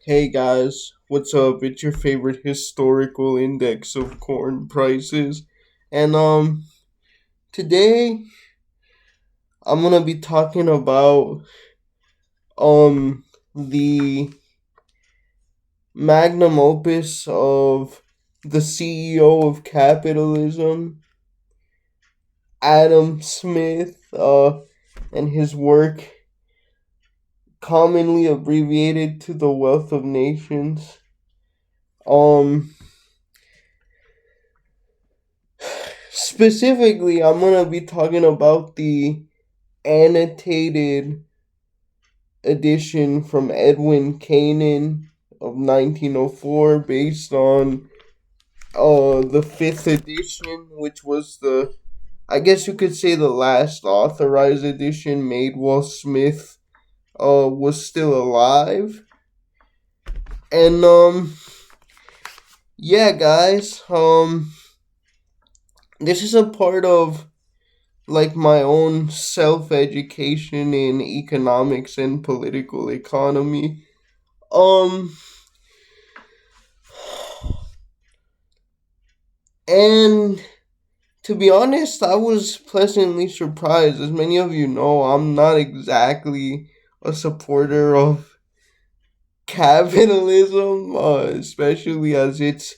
Hey guys, what's up? It's your favorite historical index of corn prices. And today I'm going to be talking about the magnum opus of the CEO of Capitalism, Adam Smith, and his work commonly abbreviated to The Wealth of Nations. Um Specifically, I'm gonna be talking about the annotated edition from Edwin Canaan of 1904, based on the fifth edition, which was I guess you could say, the last authorized edition made while Smith was still alive. And yeah, guys, this is a part of like my own self education in economics and political economy. Um and to be honest, I was pleasantly surprised. As many of you know, I'm not exactly a supporter of capitalism, especially as it's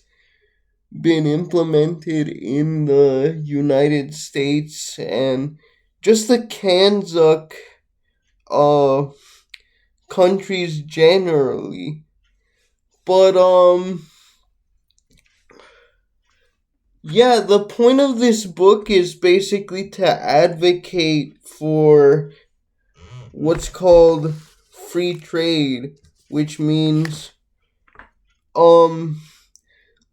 been implemented in the United States and just the Kanzuk uh countries generally. But yeah, the point of this book is basically to advocate for what's called free trade, which means um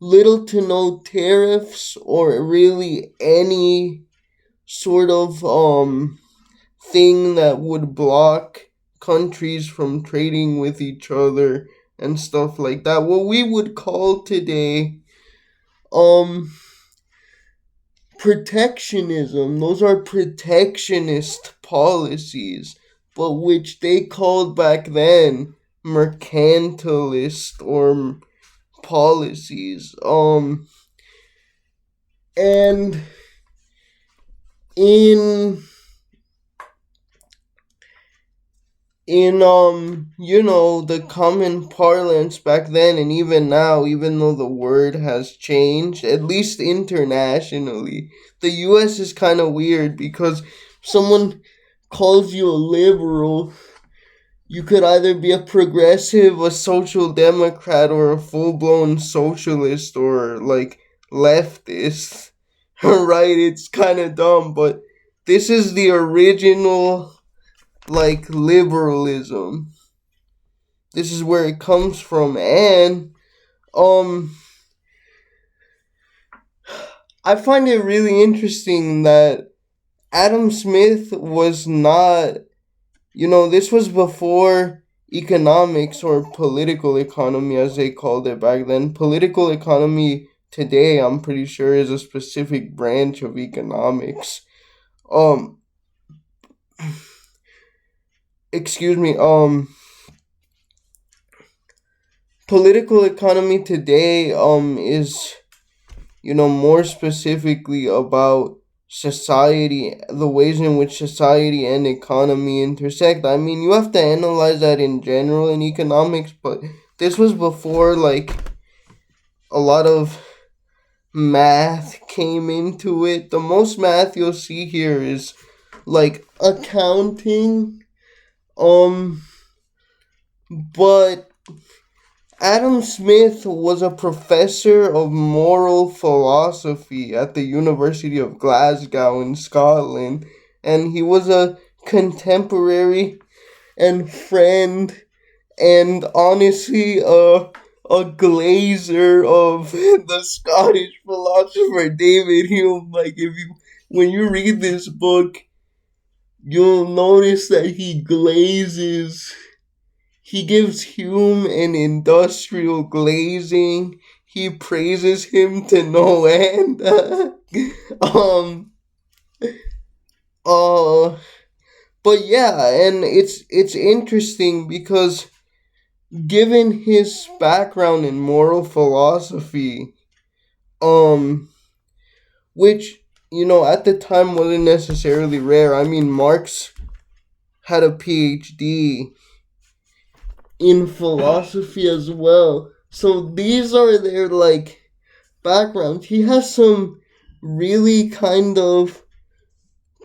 little to no tariffs or really any sort of thing that would block countries from trading with each other and stuff like that. What we would call today um protectionism. Those are protectionist policies, but which they called back then mercantilist or policies. And in the common parlance back then and even now, even though the word has changed, at least internationally, the US is kind of weird because someone calls you a liberal, you could either be a progressive, a social democrat, or a full-blown socialist, or like leftist. Right, it's kind of dumb, but this is the original, like, liberalism. This is where it comes from. And um I find it really interesting that Adam Smith was not, this was before economics, or political economy as they called it back then. Political economy today, I'm pretty sure, is a specific branch of economics. um Excuse me. Political economy today is, more specifically about society, the ways in which society and economy intersect. I mean, you have to analyze that in general in economics, but this was before, like, a lot of math came into it. The most math you'll see here is like accounting. Um, but Adam Smith was a professor of moral philosophy at the University of Glasgow in Scotland, and he was a contemporary and friend, and honestly a glazer of the Scottish philosopher David Hume. Like, if you when you read this book, you'll notice that he gives Hume an industrial glazing. He praises him to no end. um. Uh. But yeah, and it's interesting because given his background in moral philosophy, um, which, at the time wasn't necessarily rare. I mean, Marx had a PhD in philosophy as well. So these are their, like, backgrounds. He has some really kind of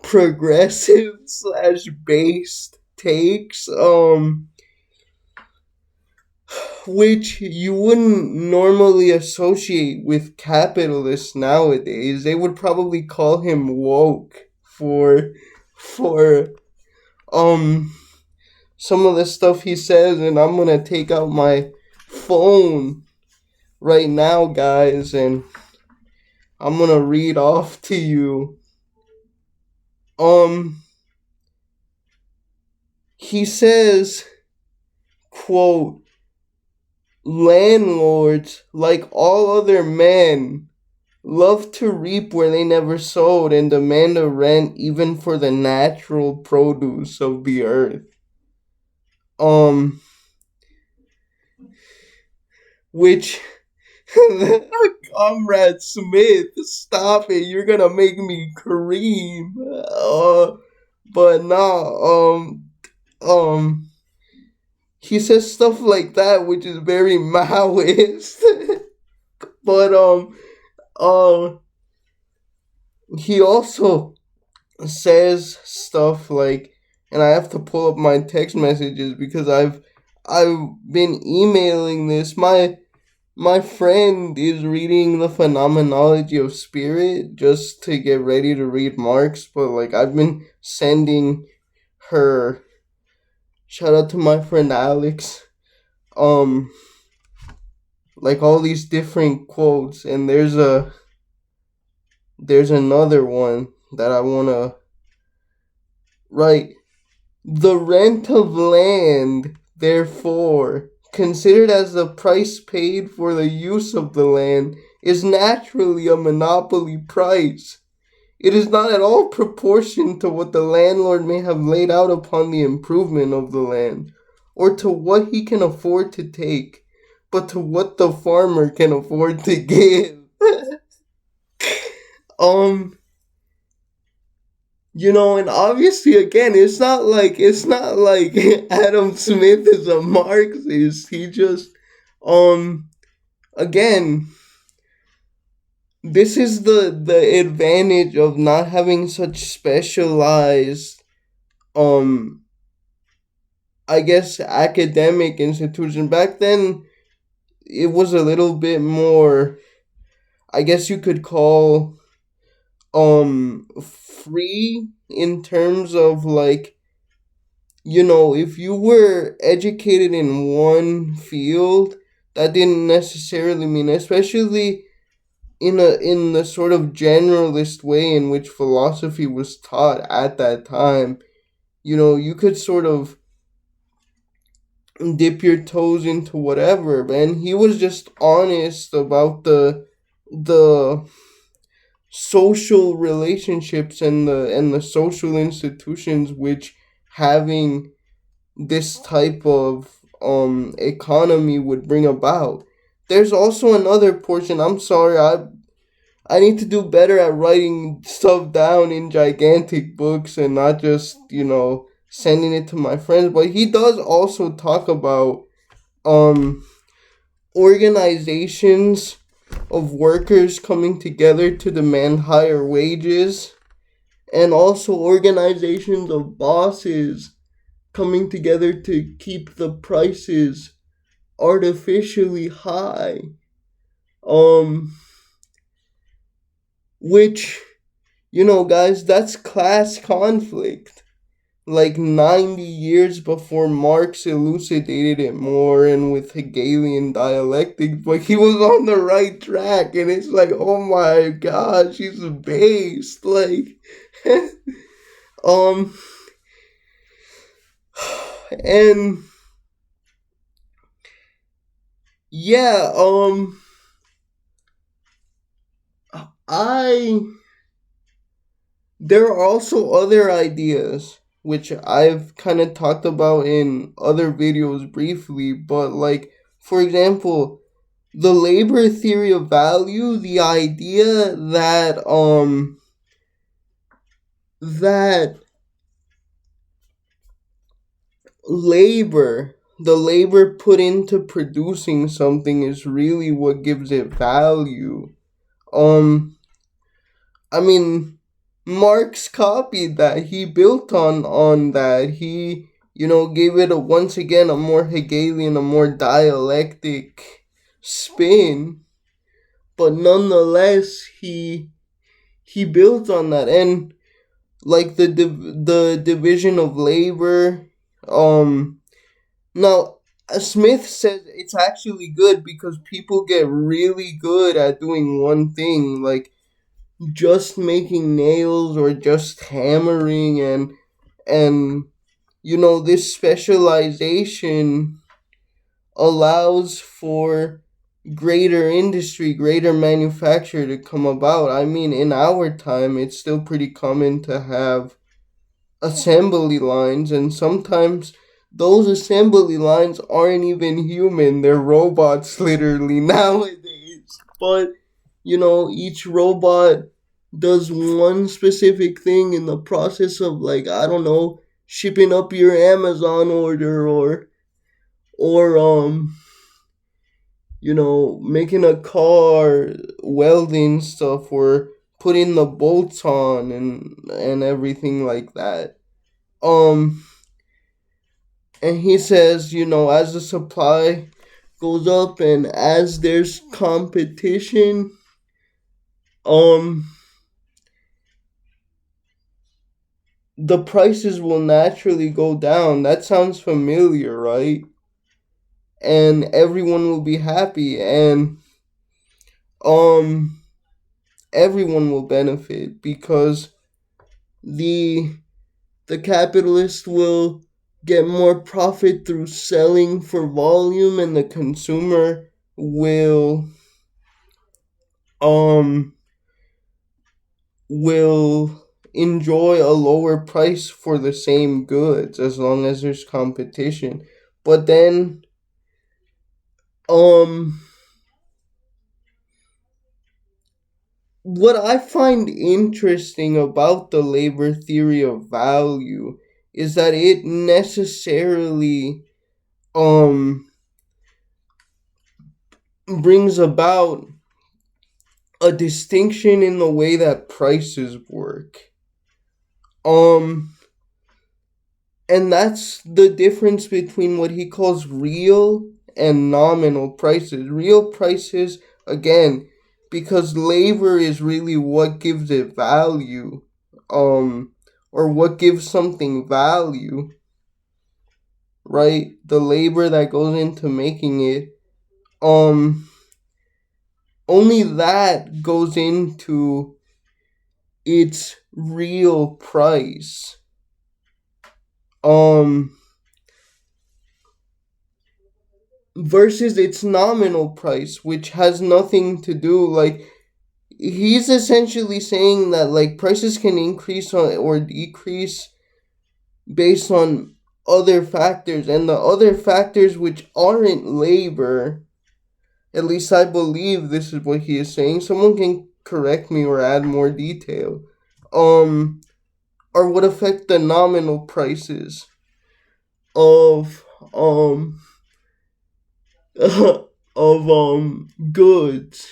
progressive slash based takes, which you wouldn't normally associate with capitalists nowadays. They would probably call him woke for um some of the stuff he says, and I'm gonna take out my phone right now, guys, and I'm gonna read off to you. Um he says, quote, landlords, like all other men, love to reap where they never sowed and demand a rent even for the natural produce of the earth. Um, which, Comrade Smith, stop it! You're gonna make me cream. But nah. Um, he says stuff like that, which is very Maoist. But uh, he also says stuff like, and I have to pull up my text messages because I've been emailing this. My friend is reading The Phenomenology of Spirit just to get ready to read Marx, but like I've been sending her, shout out to my friend Alex, um like all these different quotes, and there's another one that I want to write. The rent of land, therefore, considered as the price paid for the use of the land, is naturally a monopoly price. It is not at all proportioned to what the landlord may have laid out upon the improvement of the land, or to what he can afford to take, but to what the farmer can afford to give. um, and obviously, again, it's not like Adam Smith is a Marxist. He just, um, again, this is the advantage of not having such specialized, um, I guess, academic institution. Back then, it was a little bit more, I guess you could call, free in terms of, like, if you were educated in one field, that didn't necessarily mean, especially in the sort of generalist way in which philosophy was taught at that time, you could sort of dip your toes into whatever. And he was just honest about the social relationships and the social institutions which having this type of economy would bring about. There's also another portion. I'm sorry, I need to do better at writing stuff down in gigantic books and not just, sending it to my friends. But he does also talk about um organizations of workers coming together to demand higher wages, and also organizations of bosses coming together to keep the prices artificially high, um which, guys, that's class conflict, like 90 years before Marx elucidated it more and with Hegelian dialectics, but he was on the right track, and it's like, oh my gosh, he's based, like, um, and yeah, I there are also other ideas which I've kind of talked about in other videos briefly, but like, for example, the labor theory of value, the idea that labor, the labor put into producing something is really what gives it value. Um I mean, Marx copied that. He built on that. He, gave it once again a more Hegelian, a more dialectic spin, but nonetheless he built on that. And like the division of labor, now Smith says it's actually good because people get really good at doing one thing, like just making nails or just hammering, and this specialization allows for greater industry, greater manufacture to come about. I mean, in our time it's still pretty common to have assembly lines, and sometimes those assembly lines aren't even human, they're robots literally nowadays. But each robot does one specific thing in the process of, like, I don't know, shipping up your Amazon order, or making a car, welding stuff, or putting the bolts on, and everything like that. Um and he says, as the supply goes up and as there's competition, um the prices will naturally go down. That sounds familiar, right? And everyone will be happy, and um everyone will benefit because the the capitalist will get more profit through selling for volume, and the consumer will um will enjoy a lower price for the same goods as long as there's competition. But then um what I find interesting about the labor theory of value is that it necessarily um brings about a distinction in the way that prices work. Um and that's the difference between what he calls real and nominal prices. Real prices, again, because labor is really what gives it value, um, or what gives something value, right? The labor that goes into making it, um, only that goes into its real price. Um, versus its nominal price, which has nothing to do, like, he's essentially saying that, like, prices can increase or decrease based on other factors, and the other factors which aren't labor, at least I believe this is what he is saying, someone can correct me or add more detail, um are what affect the nominal prices of goods.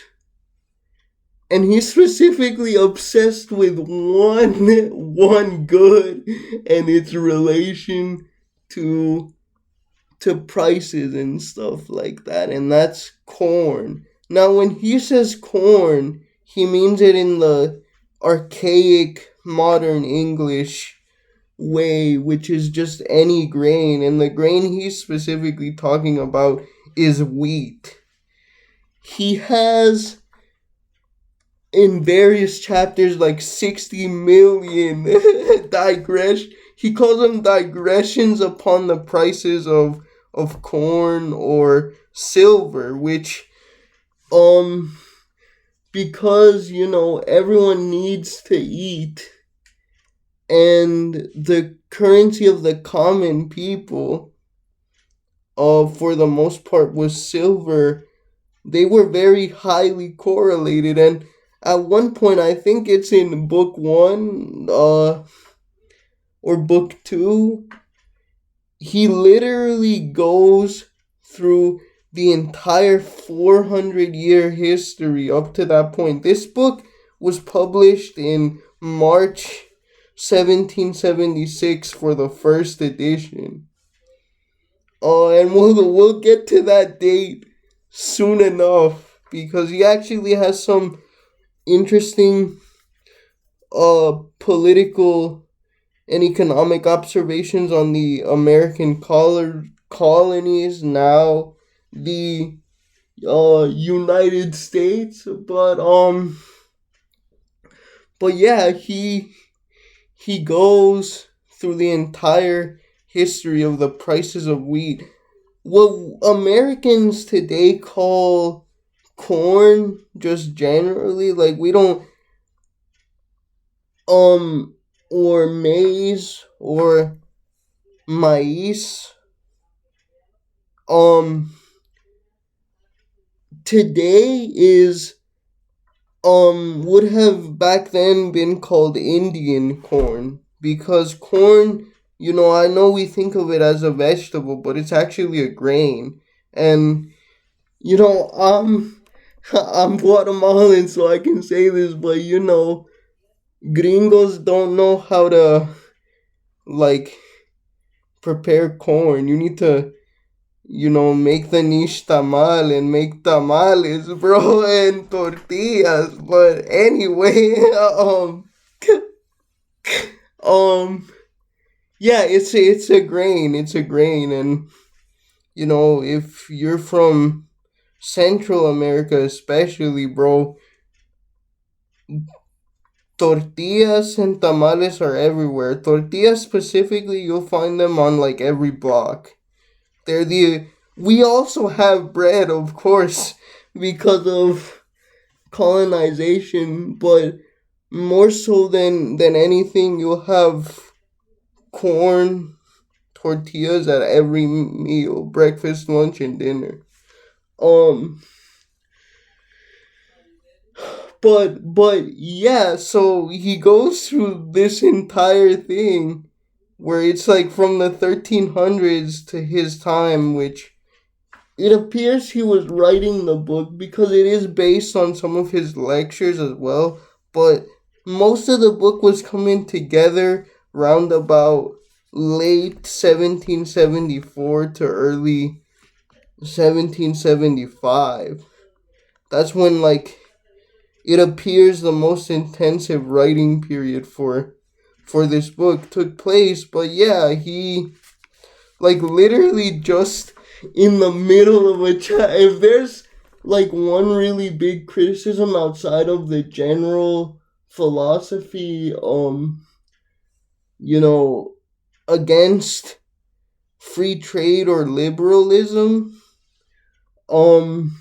And he's specifically obsessed with one good and its relation to prices and stuff like that, and that's corn. Now when he says corn, he means it in the archaic modern English way, which is just any grain, and the grain he's specifically talking about is wheat. He has in various chapters like 60 million he calls them digressions upon the prices of corn or silver, which um because everyone needs to eat, and the currency of the common people, for the most part, was silver. They were very highly correlated, and at one point, I think it's in book one, or book two, he literally goes through the entire 400-year history up to that point. This book was published in March 1776 for the first edition. And we'll get to that date soon enough because he actually has some interesting political and economic observations on the American colonies, now the United States. But yeah, he goes through the entire history of the prices of wheat. What Americans today call corn, just generally, like we don't, um or maize or maize, um today is, would have back then been called Indian corn, because corn, I know we think of it as a vegetable, but it's actually a grain. And you know i'm I'm Guatemalan, so I can say this, but gringos don't know how to, like, prepare corn. You need to, make the niche tamal and make tamales, bro, and tortillas. But anyway, um, yeah, it's a grain. It's a grain, and if you're from Central America, especially, bro, tortillas and tamales are everywhere. Tortillas specifically, you'll find them on like every block. They're the We also have bread, of course, because of colonization, but more so than anything, you'll have corn tortillas at every meal, breakfast, lunch, and dinner. Um, but yeah, so he goes through this entire thing where it's like from the 1300s to his time, which it appears he was writing the book because it is based on some of his lectures as well, but most of the book was coming together round about late 1774 to early 1775. That's when, like, it appears the most intensive writing period for this book took place. But yeah, he, like, literally just in the middle of a chat. If there's like one really big criticism outside of the general philosophy, you know, against free trade or liberalism, um,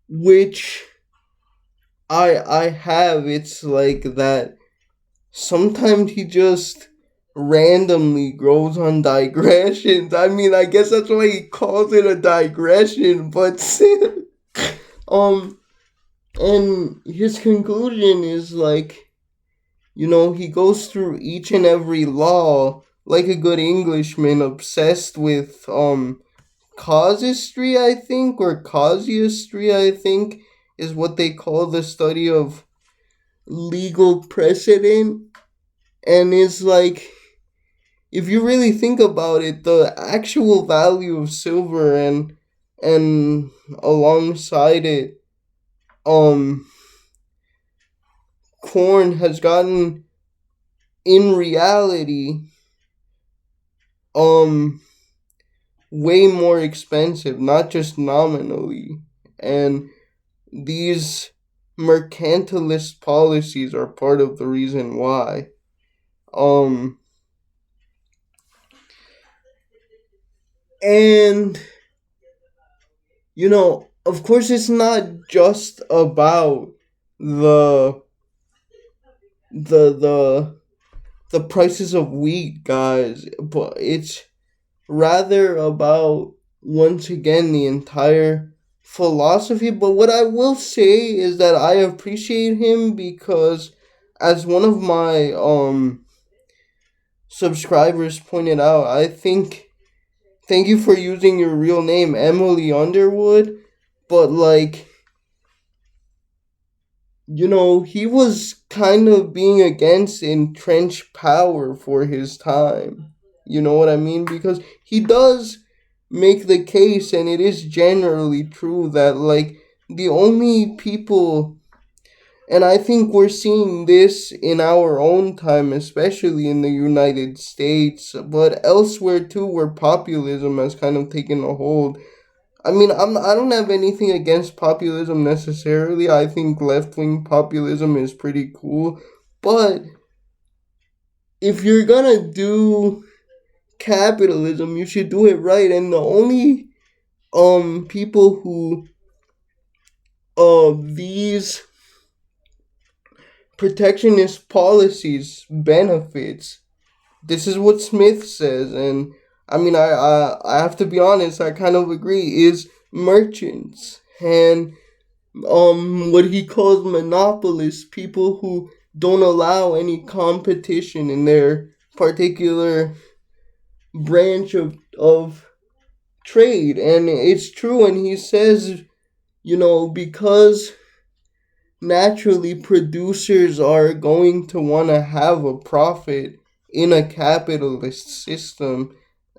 which I have, it's like that sometimes he just randomly goes on digressions. I mean, I guess that's why he calls it a digression, but um, and his conclusion is like, he goes through each and every law like a good Englishman, obsessed with casuistry, I think, or casuistry, I think, is what they call the study of legal precedent, and is like, if you really think about it, the actual value of silver and alongside it, um, corn has gotten, in reality, um, way more expensive, not just nominally, and these mercantilist policies are part of the reason why. Um, and of course, it's not just about the the the prices of wheat, guys, but it's rather about, once again, the entire philosophy. But what I will say is that I appreciate him because, as one of my subscribers pointed out, I think, thank you for using your real name, Emily Underwood, but like, he was kind of being against entrenched power for his time. You know what I mean? Because he does make the case, and it is generally true, that, like, the only people, and I think we're seeing this in our own time, especially in the United States, but elsewhere too, where populism has kind of taken a hold. I mean, I don't have anything against populism necessarily. I think left wing populism is pretty cool. But if you're gonna do capitalism, you should do it right. And the only people who these protectionist policies benefits, this is what Smith says, and I mean, I have to be honest, I kind of agree, is merchants and what he calls monopolists, people who don't allow any competition in their particular branch of trade. And it's true, and he says, because naturally producers are going to want to have a profit in a capitalist system,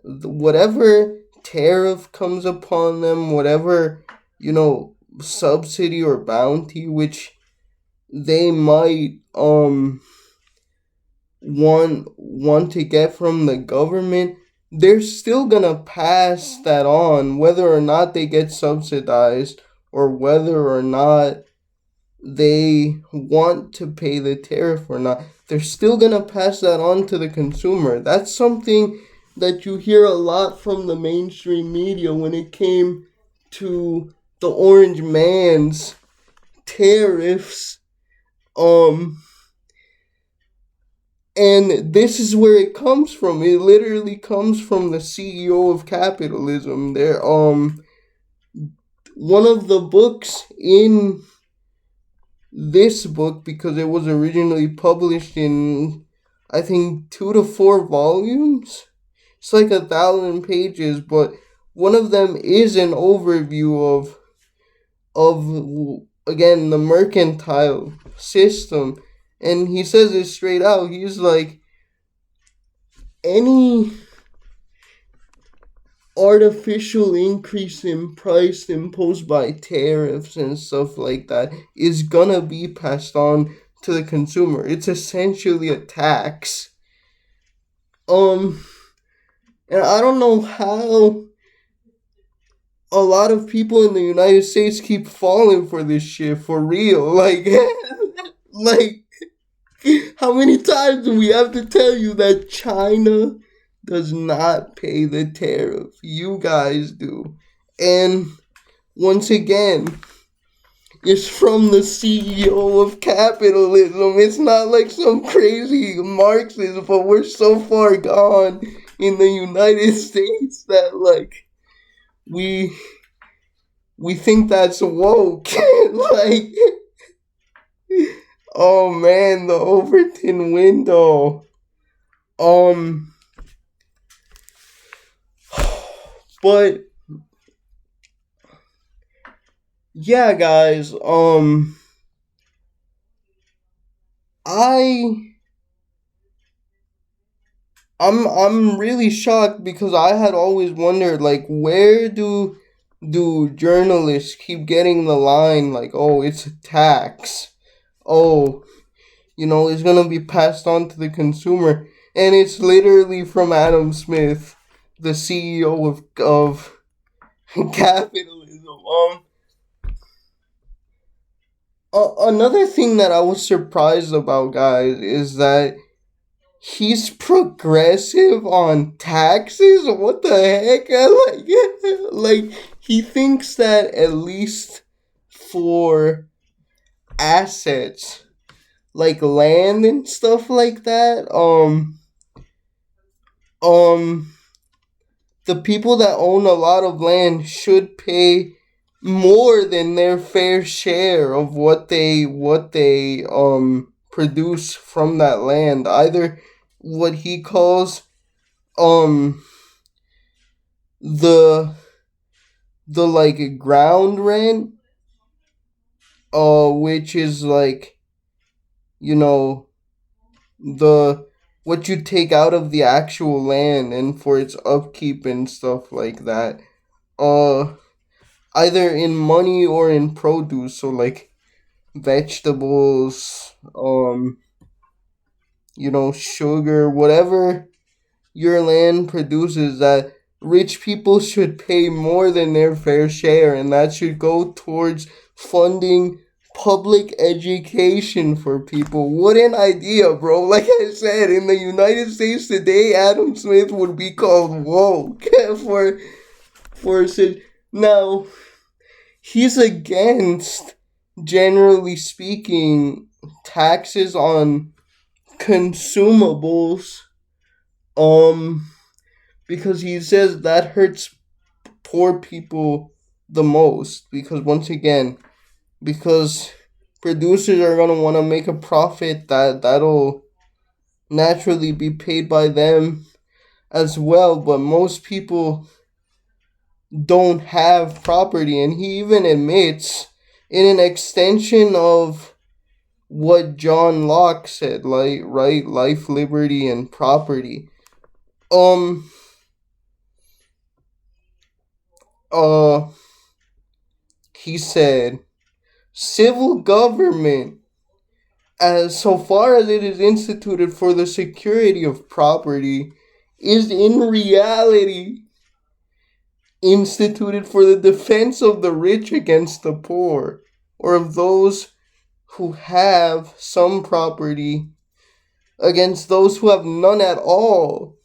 whatever tariff comes upon them, whatever, subsidy or bounty which they might want to get from the government, they're still gonna pass that on, whether or not they get subsidized, or whether or not they want to pay the tariff or not. They're still gonna pass that on to the consumer. That's something that you hear a lot from the mainstream media when it came to the orange man's tariffs. And this is where it comes from. It literally comes from the CEO of Capitalism. There, one of the books in this book, because it was originally published in, I think, 2 to 4 volumes. It's like 1,000 pages, but one of them is an overview of again, the mercantile system. And he says it straight out. He's like, any artificial increase in price imposed by tariffs and stuff like that is gonna be passed on to the consumer. It's essentially a tax. And I don't know how a lot of people in the United States keep falling for this shit for real. Like, like, how many times do we have to tell you that China does not pay the tariff? You guys do. And once again, it's from the CEO of Capitalism. It's not like some crazy Marxist, but we're so far gone in the United States that, like, we think that's woke. Like, oh man, the Overton window. But yeah, guys, I I'm really shocked because I had always wondered, like, where do journalists keep getting the line, like, oh, it's a tax, oh, it's gonna be passed on to the consumer, and it's literally from Adam Smith, the CEO of capitalism. Another thing that I was surprised about, guys, is that he's progressive on taxes. What the heck? Like, he thinks that, at least for assets, like land and stuff like that, um the people that own a lot of land should pay more than their fair share of what they produce from that land. Either what he calls um the like ground rent, which is like, you know, the what you take out of the actual land and for its upkeep and stuff like that. Uh Either in money or in produce, so like vegetables, sugar, whatever your land produces, that rich people should pay more than their fair share, and that should go towards funding public education for people. What an idea, bro. Like I said, in the United States today, Adam Smith would be called woke for such. Now, he's against, generally speaking, taxes on consumables, um because he says that hurts poor people the most, because once again, because producers are going to want to make a profit that'll naturally be paid by them as well. But most people don't have property, and he even admits, in an extension of what John Locke said, like, right, life, liberty, and property. Um uh he said civil government, as so far as it is instituted for the security of property, is in reality instituted for the defense of the rich against the poor, or of those who have some property against those who have none at all.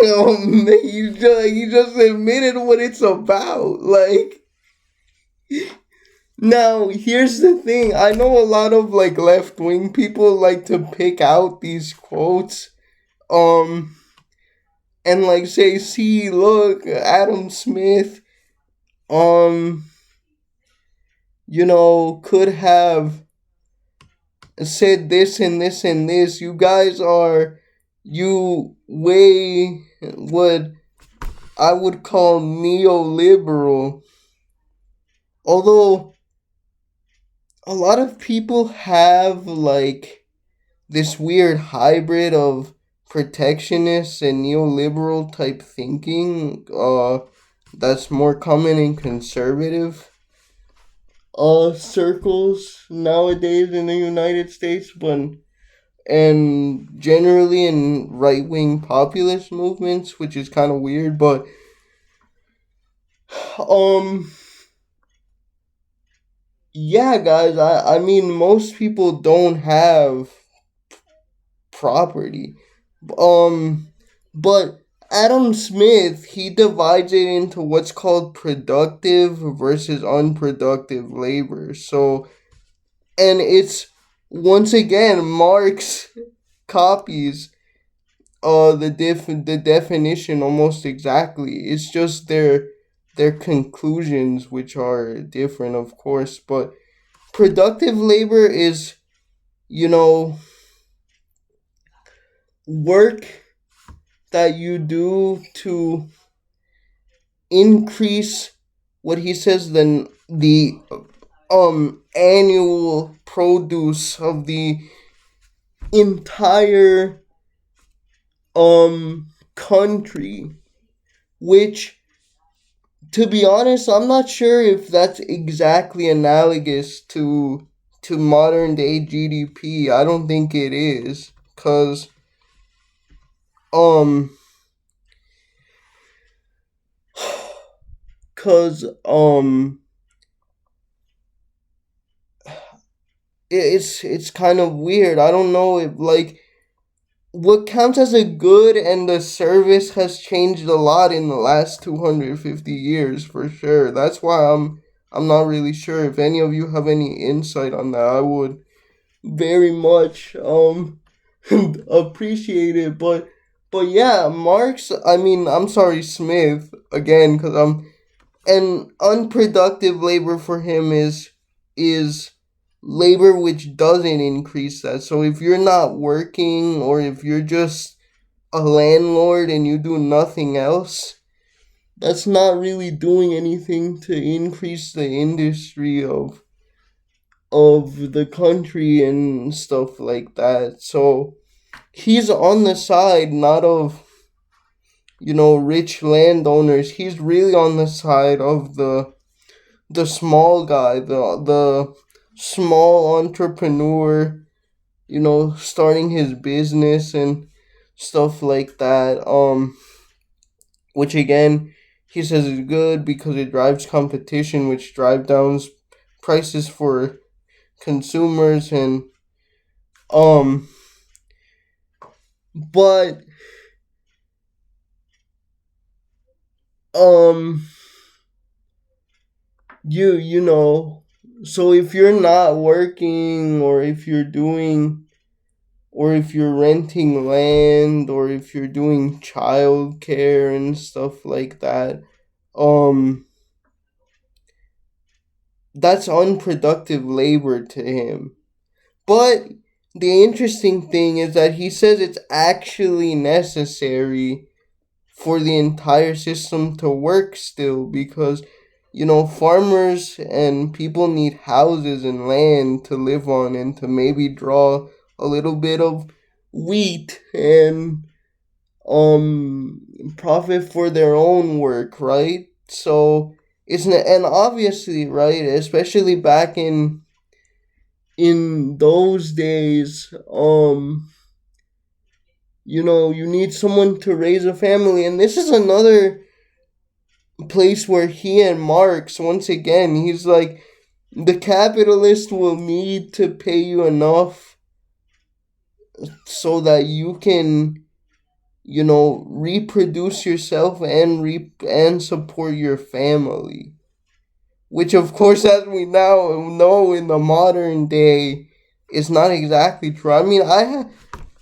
He just admitted what it's about. Like, now here's the thing. I know a lot of like left wing people like to pick out these quotes, um, and like say, see, look, Adam Smith, um, could have said this and this and this. You weigh what I would call neoliberal. Although a lot of people have like this weird hybrid of protectionist and neoliberal type thinking, that's more common in conservative circles nowadays in the United States, but and generally in right wing populist movements, which is kind of weird. But um yeah, guys, I mean, most people don't have property. Um but Adam Smith, he divides it into what's called productive versus unproductive labor. So, and it's, once again, Marx copies the definition almost exactly. It's just their conclusions which are different, of course. But productive labor is, you know, work that you do to increase what he says the annual produce of the entire country, which, to be honest, I'm not sure if that's exactly analogous to modern day GDP. I don't think it is, um cuz it's kind of weird. I don't know if, like, what counts as a good and the service has changed a lot in the last 250 years, for sure. That's why I'm not really sure. If any of you have any insight on that, I would very much appreciate it. But yeah, Marx. I mean, I'm sorry, Smith again, because and unproductive labor for him is labor which doesn't increase that. So if you're not working, or if you're just a landlord and you do nothing else, that's not really doing anything to increase the industry of the country and stuff like that. So he's on the side not of, rich landowners. He's really on the side of the small guy, the small entrepreneur, starting his business and stuff like that. Which again, he says is good because it drives competition, which drive down prices for consumers. And um but um you know so if you're not working, or if you're renting land, or if you're doing childcare and stuff like that, um that's unproductive labor to him. But the interesting thing is that he says it's actually necessary for the entire system to work still, because farmers and people need houses and land to live on, and to maybe draw a little bit of wheat and profit for their own work, right? So isn't it, and obviously, right, especially back in those days, you need someone to raise a family. And this is another place where he and Marx, once again, he's like, the capitalist will need to pay you enough so that you can, reproduce yourself and and support your family. Which, of course, as we now know in the modern day, is not exactly true. I mean,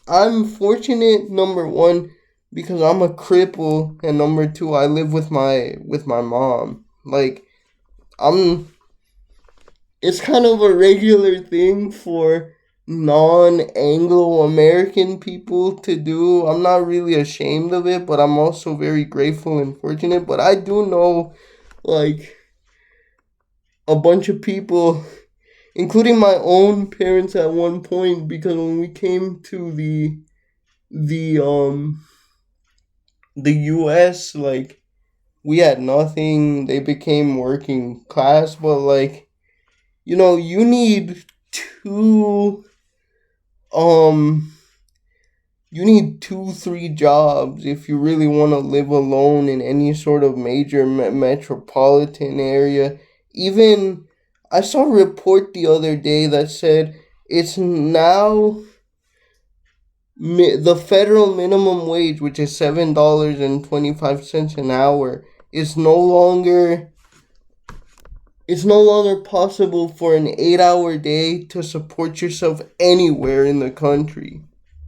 I'm fortunate, number one, because I'm a cripple, and number two, I live with my mom. Like, I'm it's kind of a regular thing for non-Anglo American people to do. I'm not really ashamed of it, but I'm also very grateful and fortunate. But I do know, like, a bunch of people, including my own parents at one point, because when we came to the the US, like, we had nothing. They became working class, but like, you need two um you need 2 3 jobs if you really want to live alone in any sort of major metropolitan area. Even I saw a report the other day that said it's now the federal minimum wage, which is $7.25 an hour, is no longer possible for an 8-hour day to support yourself anywhere in the country.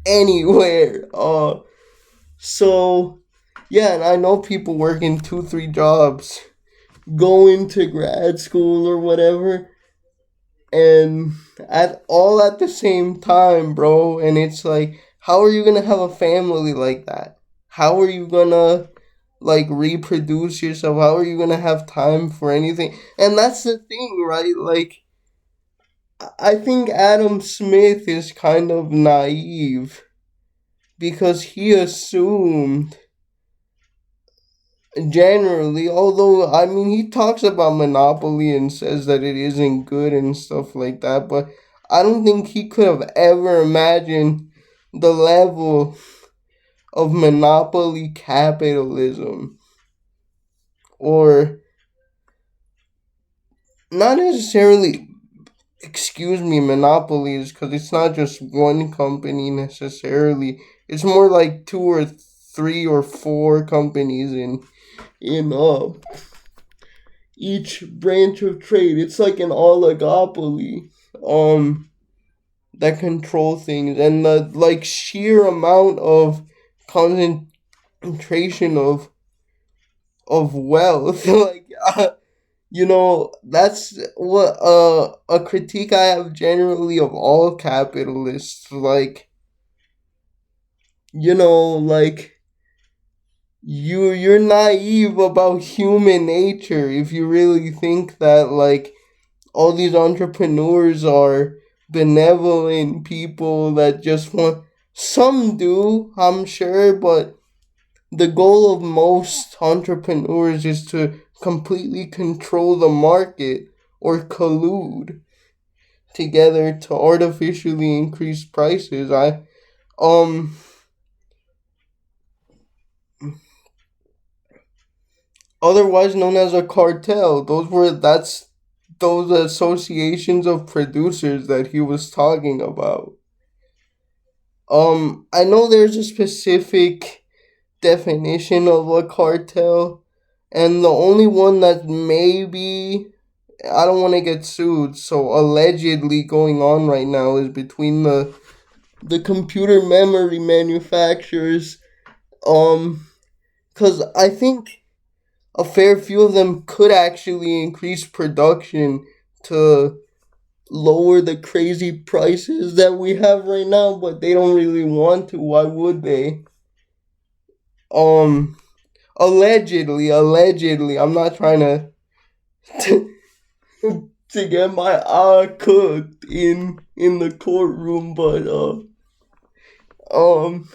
Anywhere. So yeah, and I know people working 2 3 jobs, going to grad school or whatever, and at the same time, bro. And it's like, how are you gonna have a family like that? How are you gonna, like, reproduce yourself? How are you gonna have time for anything? And that's the thing, right? Like, I think Adam Smith is kind of naive, because he assumed, generally, although I mean, he talks about monopoly and says that it isn't good and stuff like that, but I don't think he could have ever imagined the level of monopoly capitalism, or not necessarily, excuse me, monopolies, because it's not just one company necessarily. It's more like 2 or 3 or 4 companies in each branch of trade. It's like an oligopoly that control things, and the like sheer amount of concentration of wealth. Like that's what a critique I have generally of all capitalists. Like like you're naive about human nature if you really think that like all these entrepreneurs are benevolent people that just want. Some do, I'm sure, but the goal of most entrepreneurs is to completely control the market or collude together to artificially increase prices. I um Otherwise known as a cartel. That's those associations of producers that he was talking about. I know there's a specific definition of a cartel, and the only one that maybe I don't want to get sued, so allegedly going on right now is between the computer memory manufacturers. Because I think a fair few of them could actually increase production to lower the crazy prices that we have right now, but they don't really want to. Why would they? Um, allegedly, I'm not trying to to get my eye cooked in the courtroom, but um,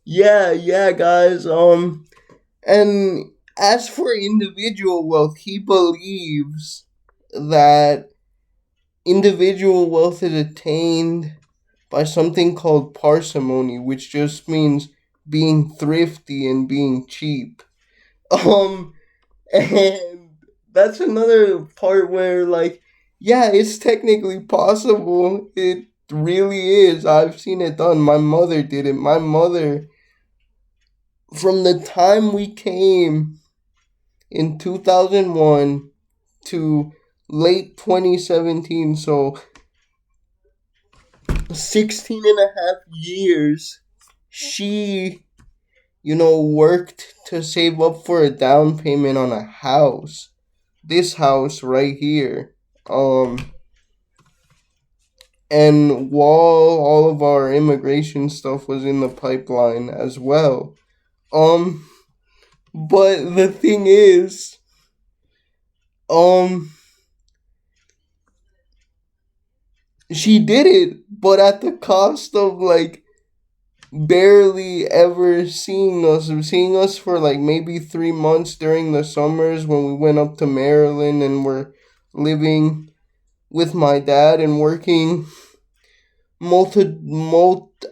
yeah, guys. And as for individual wealth, he believes that individual wealth is attained by something called parsimony, which just means being thrifty and being cheap. Um, and that's another part where, like, yeah, it's technically possible. It really is. I've seen it done. My mother did it. My mother, from the time we came in 2001 to late 2017, so 16 and a half years, she, worked to save up for a down payment on a house. This house right here. And while all of our immigration stuff was in the pipeline as well. Um, but the thing is, um, she did it, but at the cost of like barely ever seeing us for like maybe 3 months during the summers when we went up to Maryland and were living with my dad and working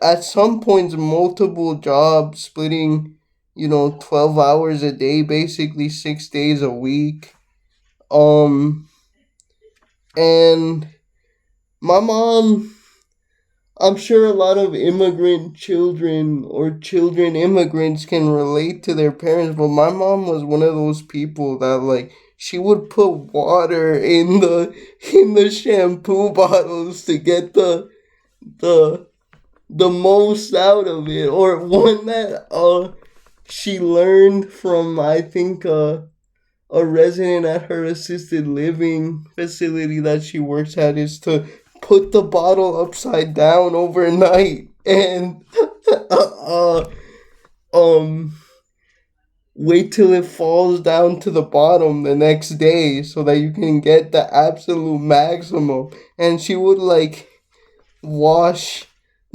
at some points multiple jobs, splitting 12 hours a day, basically 6 days a week. Um and my mom, I'm sure a lot of immigrant children or children immigrants can relate to their parents, but my mom was one of those people that like she would put water in the shampoo bottles to get the the most out of it. Or one that she learned from, I think, a resident at her assisted living facility that she works at, is to put the bottle upside down overnight and uh, um wait till it falls down to the bottom the next day so that you can get the absolute maximum. And she would like wash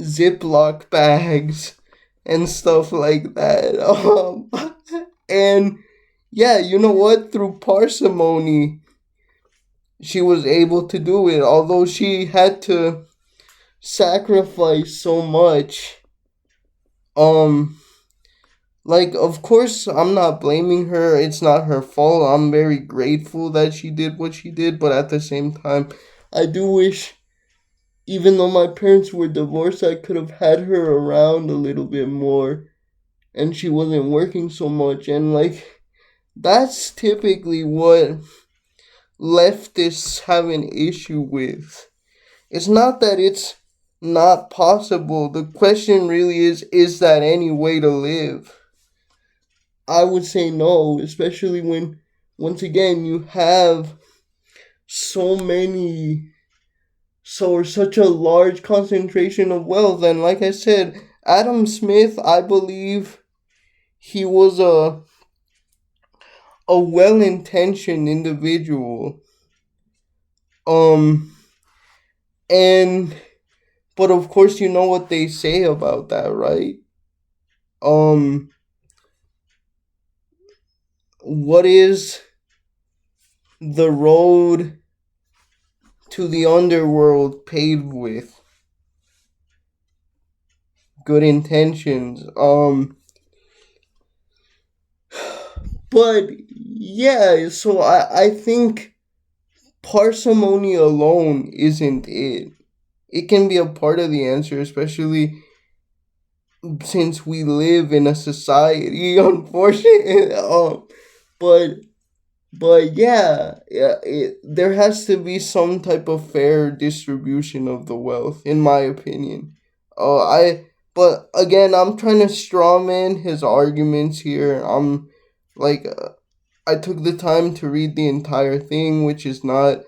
Ziploc bags and stuff like that. And yeah, you know what? Through parsimony, she was able to do it, although she had to sacrifice so much. Um, like, of course, I'm not blaming her. It's not her fault. I'm very grateful that she did what she did, but at the same time, I do wish, even though my parents were divorced, I could have had her around a little bit more and she wasn't working so much. And, like, That's typically what leftists have an issue with. It's not that it's not possible. The question really is that any way to live? I would say no, especially when, once again, you have so many, such a large concentration of wealth. And like I said, Adam Smith, I believe he was a well-intentioned individual. Um, and but of course, you know what they say about that, right? Um, what is the road to the underworld paved with? Good intentions. But yeah, so I think parsimony alone isn't it. It can be a part of the answer, especially since we live in a society, unfortunately. But yeah, there has to be some type of fair distribution of the wealth, in my opinion. I But again, I'm trying to strawman his arguments here. Like, I took the time to read the entire thing, which is not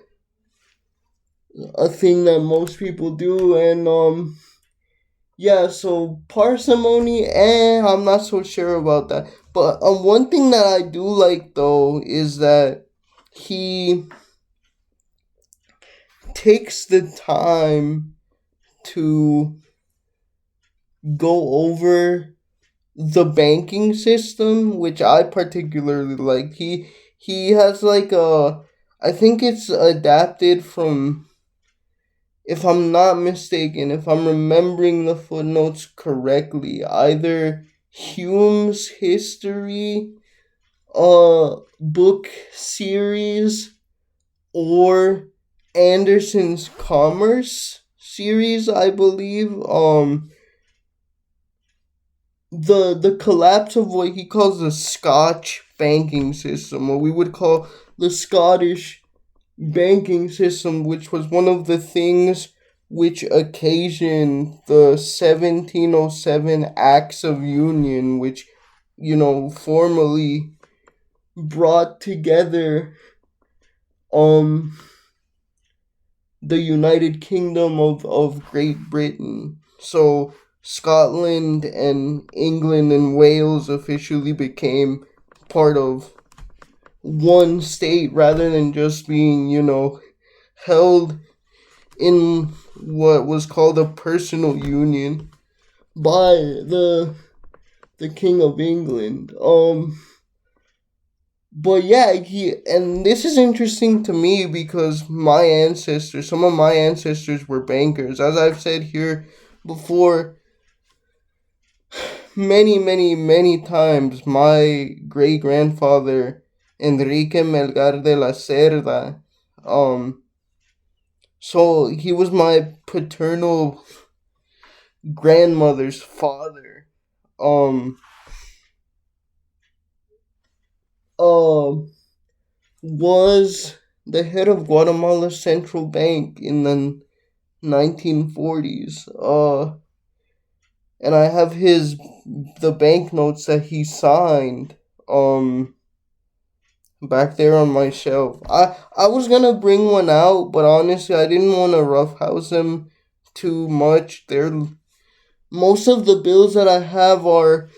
a thing that most people do, and yeah. So parsimony, I'm not so sure about that. But one thing that I do like though is that he takes the time to go over the banking system, which I particularly like. He has like a, I think it's adapted from, if I'm not mistaken, if I'm remembering the footnotes correctly, either Hume's history book series or Anderson's Commerce series, I believe. The collapse of what he calls the Scotch banking system, or we would call the Scottish banking system, which was one of the things which occasioned the 1707 Acts of Union, which, formally brought together um the United Kingdom of Great Britain. So Scotland and England and Wales officially became part of one state rather than just being, held in what was called a personal union by the King of England. But yeah, and this is interesting to me because some of my ancestors were bankers. As I've said here before, many, many, many times, my great grandfather Enrique Melgar de la Cerda, so he was my paternal grandmother's father. Um, um, was the head of Guatemala's central bank in the 1940s. And I have the banknotes that he signed. Back there on my shelf. I was gonna bring one out, but honestly, I didn't want to roughhouse him too much. Most of the bills that I have are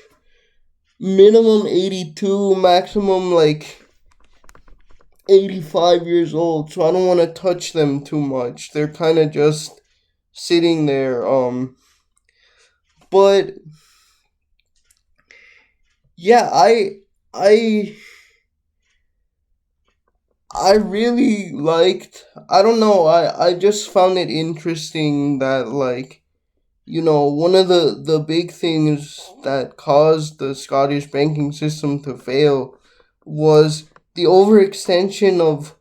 minimum 82, maximum like 85 years old, so I don't want to touch them too much. They're kind of just sitting there. But yeah, I I really liked, I don't know, I just found it interesting that, like, one of the big things that caused the Scottish banking system to fail was the overextension of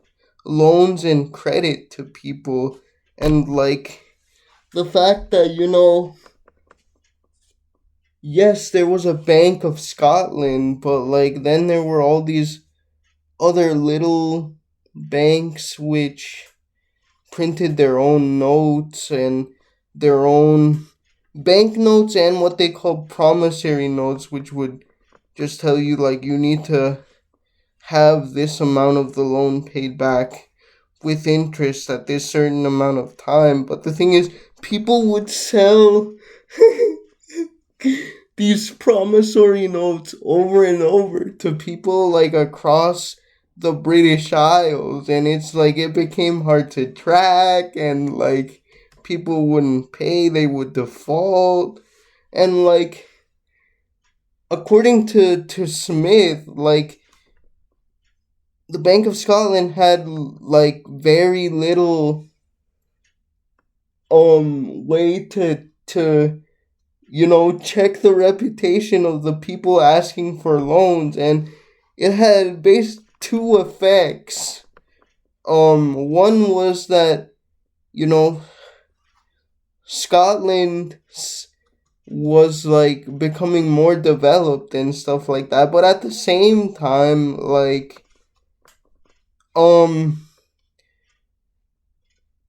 loans and credit to people, and like the fact that, yes, there was a Bank of Scotland, but like then there were all these other little banks which printed their own notes and their own banknotes and what they call promissory notes, which would just tell you like you need to have this amount of the loan paid back with interest at this certain amount of time. But the thing is, people would sell these promissory notes over and over to people like across the British Isles, and it's like it became hard to track, and like people wouldn't pay, they would default, and like according to Smith, like the Bank of Scotland had like very little way to check the reputation of the people asking for loans, and it had based two effects. One was that, you know, Scotland was like becoming more developed and stuff like that, but at the same time, like, um,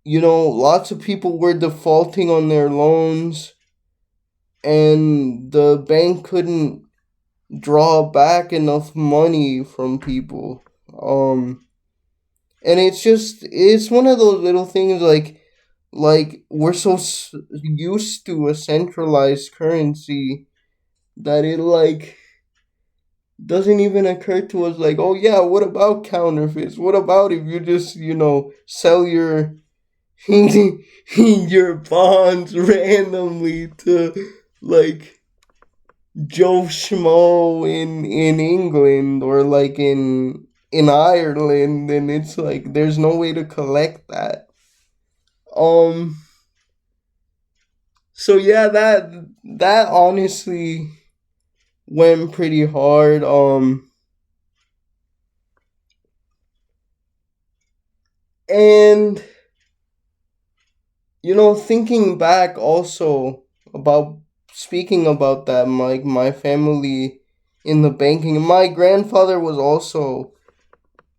lots of people were defaulting on their loans, and the bank couldn't draw back enough money from people. And it's one of those little things like we're so used to a centralized currency that it like doesn't even occur to us like, oh yeah, what about counterfeits? What about if you just sell your your bonds randomly to like Joe Schmo in England or like in Ireland, and it's like there's no way to collect that. Um so yeah, that honestly went pretty hard. And thinking back also about speaking about that, my family in the banking, my grandfather was also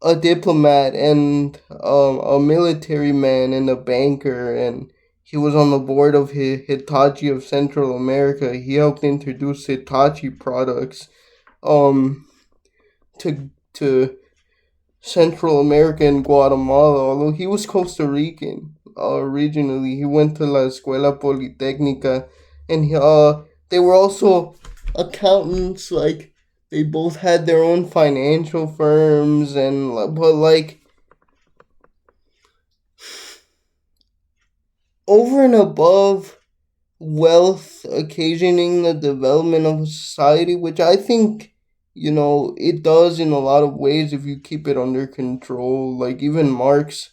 a diplomat and a military man and a banker, and he was on the board of Hitachi of Central America. He helped introduce Hitachi products um to Central America and Guatemala. Although he was Costa Rican originally, he went to La Escuela Politécnica, and they were also accountants. Like they both had their own financial firms, and but like over and above wealth occasioning the development of a society, which I think, it does in a lot of ways if you keep it under control. Like even Marx,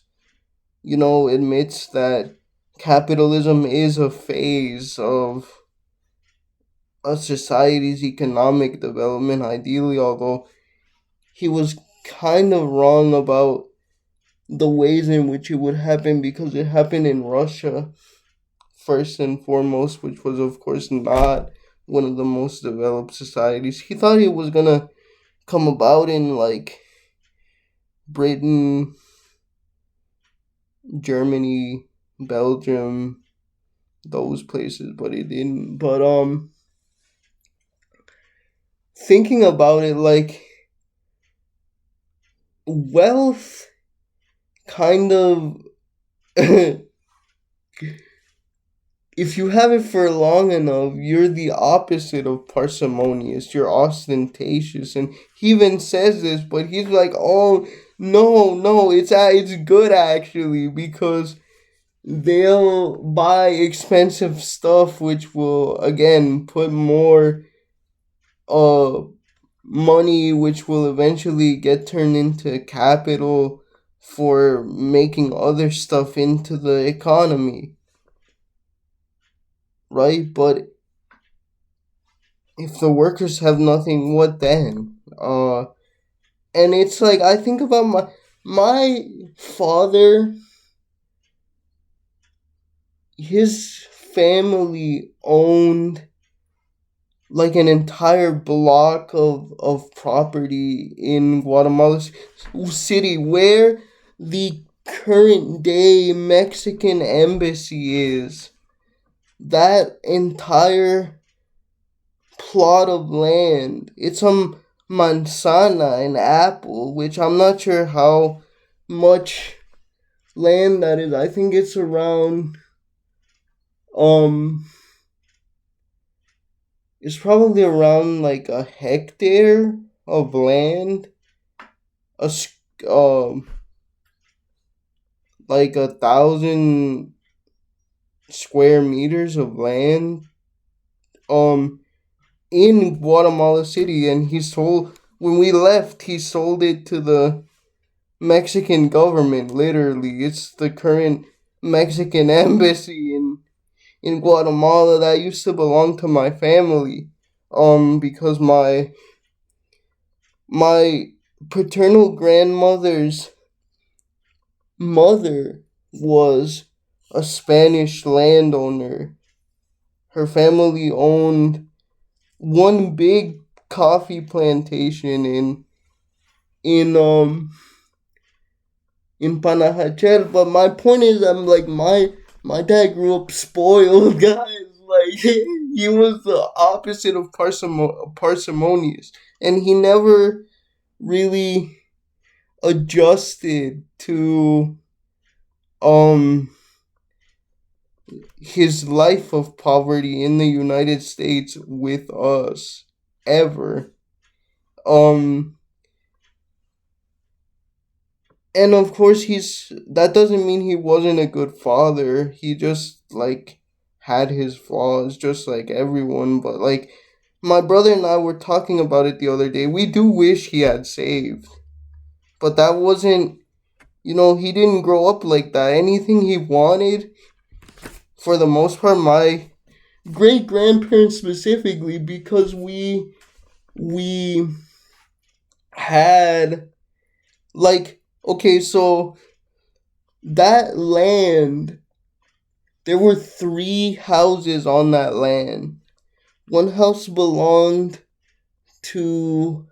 admits that capitalism is a phase of a society's economic development, ideally, although he was kind of wrong about the ways in which it would happen because it happened in Russia first and foremost, which was, of course, not one of the most developed societies. He thought it was gonna come about in like Britain, Germany, Belgium, those places, but it didn't. But thinking about it, like wealth kind of if you have it for long enough, you're the opposite of parsimonious. You're ostentatious, and he even says this, but he's like, "Oh no, no, it's good actually because they'll buy expensive stuff, which will again put more uh money, which will eventually get turned into capital for making other stuff into the economy, right? But if the workers have nothing, what then? And it's like I think about my father. His family owned like an entire block of property in Guatemala City where the current day Mexican embassy is. That entire plot of land. It's a manzana, an apple, which I'm not sure how much land that is. I think it's around um it's probably around like a hectare of land, a like 1,000 square meters of land um in Guatemala City, and he sold when we left. He sold it to the Mexican government. Literally, it's the current Mexican embassy in Guatemala that used to belong to my family. Because my paternal grandmother's mother was a Spanish landowner. Her family owned one big coffee plantation in um in Panajachel. But my point is, I'm like my dad grew up spoiled, guys. Like he was the opposite of parsimonious, and he never really adjusted to um his life of poverty in the United States with us ever. Um and of course he's that doesn't mean he wasn't a good father. He just like had his flaws just like everyone, but like my brother and I were talking about it the other day. We do wish he had saved, but that wasn't, he didn't grow up like that. Anything he wanted, for the most part, my great grandparents specifically, because we had like, okay, so that land, there were three houses on that land. One house belonged to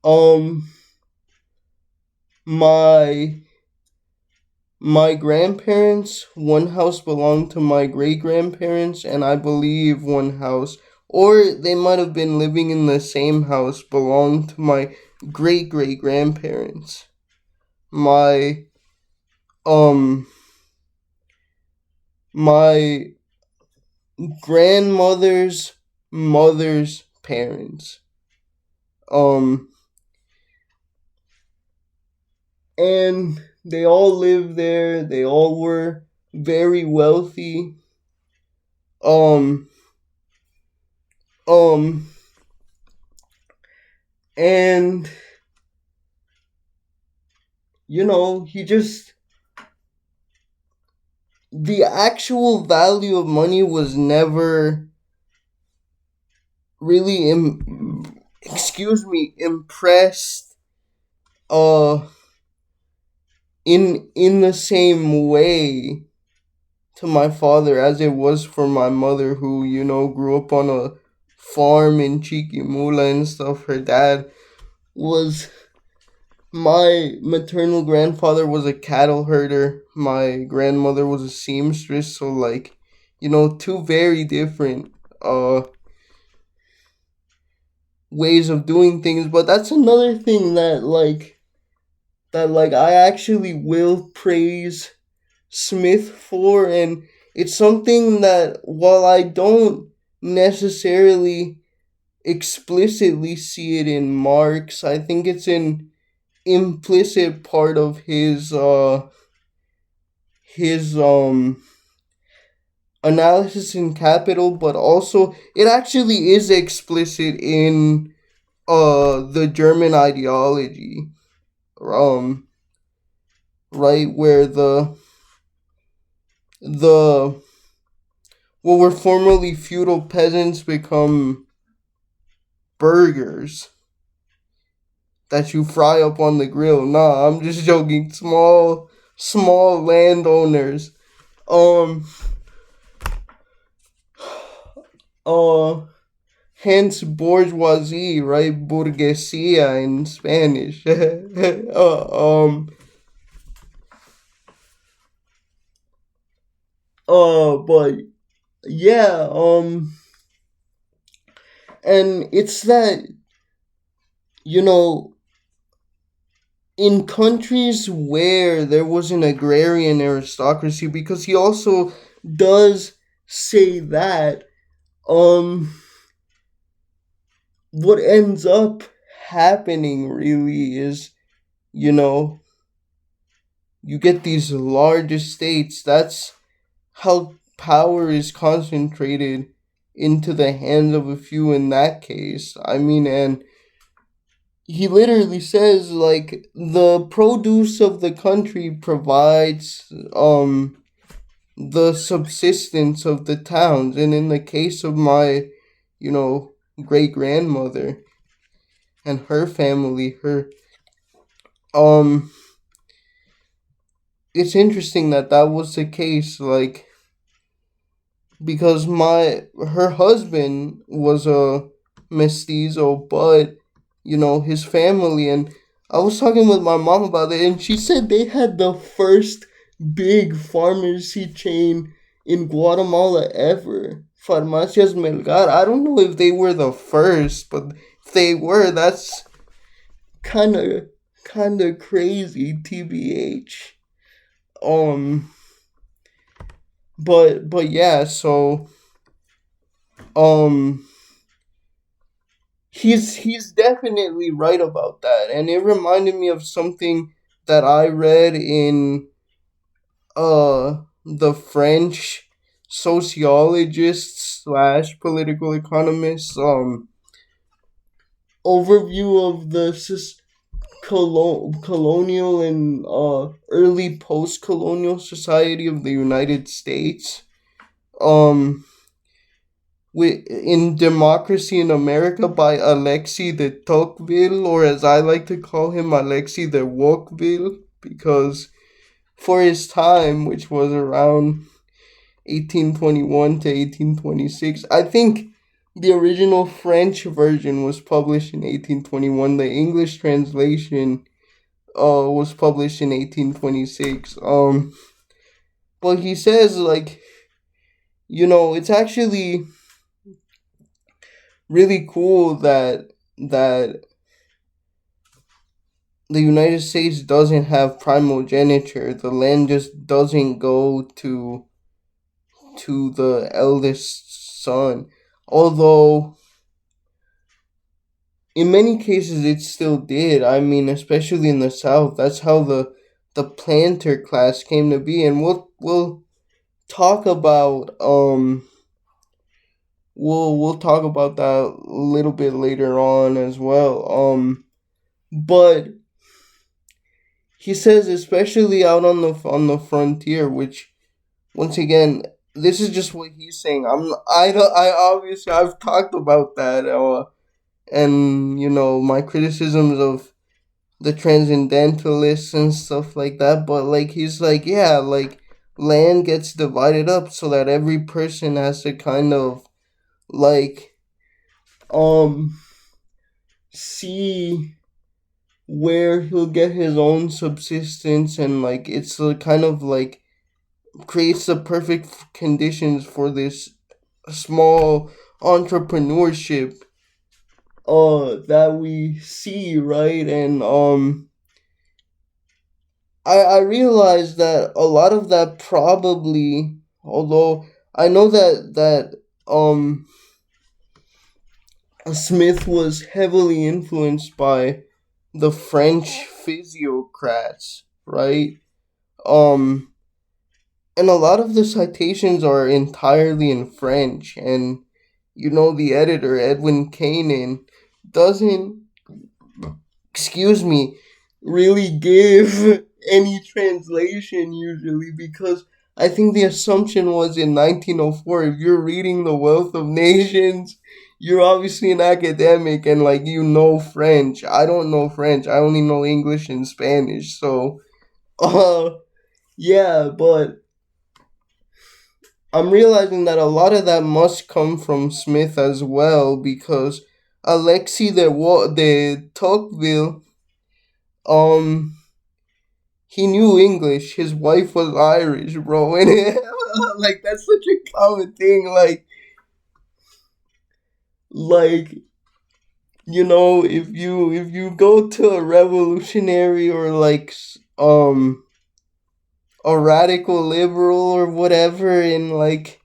um my my grandparents, one house belonged to my great grandparents, and I believe one house, or they might have been living in the same house, belonged to my great great grandparents. My um my grandmother's mother's parents. Um and they all lived there. They all were very wealthy. Um um and he just, the actual value of money was never really impressed uh in the same way to my father as it was for my mother, who grew up on a farm in Chiquimula and stuff. Her dad was My maternal grandfather was a cattle herder. My grandmother was a seamstress. So like, two very different ways of doing things. But that's another thing that I actually will praise Smith for, and it's something that, while I don't necessarily explicitly see it in Marx, I think it's an implicit part of his analysis in Capital, but also it actually is explicit in the German ideology, um right, where the what were formerly feudal peasants become burgers that you fry up on the grill. Nah, I'm just joking. Small landowners. Um uh hence bourgeoisie, right? Burguesia in Spanish. But yeah, and it's that, you know, in countries where there was an agrarian aristocracy, because he also does say that, um, what ends up happening really is, you know, you get these large estates. That's how power is concentrated into the hands of a few in that case. I mean, and he literally says, like, the produce of the country provides the subsistence of the towns. And in the case of my, you know, great grandmother and her family, her um it's interesting that that was the case, like, because my her husband was a mestizo, but you know, his family, and I was talking with my mom about it, and she said they had the first big pharmacy chain in Guatemala ever, Farmacias Melgar. I don't know if they were the first, but if they were, that's kind of crazy, tbh. um but yeah, so um he's definitely right about that, and it reminded me of something that I read in the French sociologist slash political economist overview of the colonial and early post-colonial society of the United States. um in Democracy in America by Alexis de Tocqueville, or as I like to call him, Alexis de Tocqueville, because for his time, which was around 1821 to 1826, I think the original French version was published in 1821. The English translation was published in 1826. But he says, like, you know, it's actually really cool that the United States doesn't have primogeniture. The land just doesn't go to the eldest son. Although in many cases it still did. I mean, especially in the South, that's how the planter class came to be, and we'll talk about we'll talk about that a little bit later on as well. But he says, especially out on the frontier, which, once again, this is just what he's saying. I don't, I obviously I've talked about that, and you know, my criticisms of the transcendentalists and stuff like that. But like, he's like, yeah, like, land gets divided up so that every person has to kind of, like, um see where he'll get his own subsistence, and like, it's a kind of like creates the perfect conditions for this small entrepreneurship that we see, right? And I realized that a lot of that probably, although I know that Smith was heavily influenced by the French physiocrats, right? um and a lot of the citations are entirely in French, and you know, the editor, Edwin Kanan, doesn't, excuse me, really give any translation usually, because I think the assumption was in 1904, if you're reading The Wealth of Nations, you're obviously an academic and like, you know, French. I don't know French. I only know English and Spanish. So, uh yeah, but I'm realizing that a lot of that must come from Smith as well, because Alexei de Tocqueville, um, he knew English. His wife was Irish, bro, and like that's such a common thing. Like if you go to a revolutionary or a radical liberal or whatever in like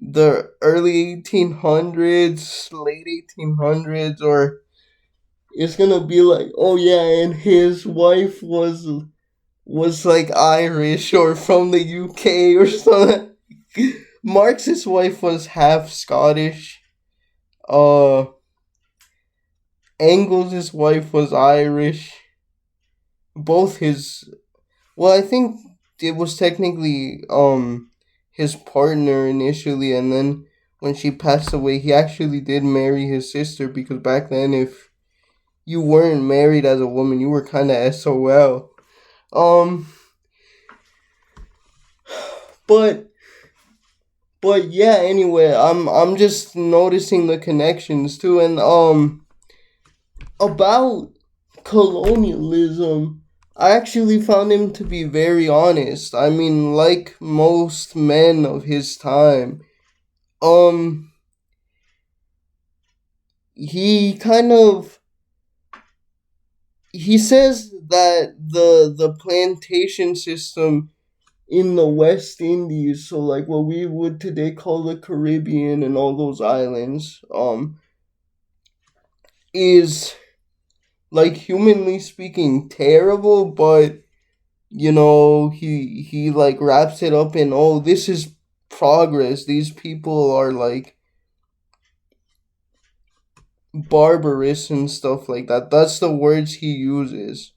the early 1800s, late 1800s, or it's gonna be like, oh yeah, and his wife was like Irish or from the UK or something. Marx's wife was half Scottish. Uh, Engels' wife was Irish. Both his, well, I think it was technically his partner initially, and then when she passed away, he actually did marry his sister, because back then, if you weren't married as a woman, you were kind of SOL. Um, but yeah. Anyway, I'm just noticing the connections too, and about colonialism, I actually found him to be very honest. I mean, like most men of his time, um, he kind of he says that the plantation system in the West Indies, so like what we would today call the Caribbean and all those islands, is like humanly speaking terrible, but he like wraps it up in, oh, this is progress. These people are like barbarous and stuff like that. That's the words he uses,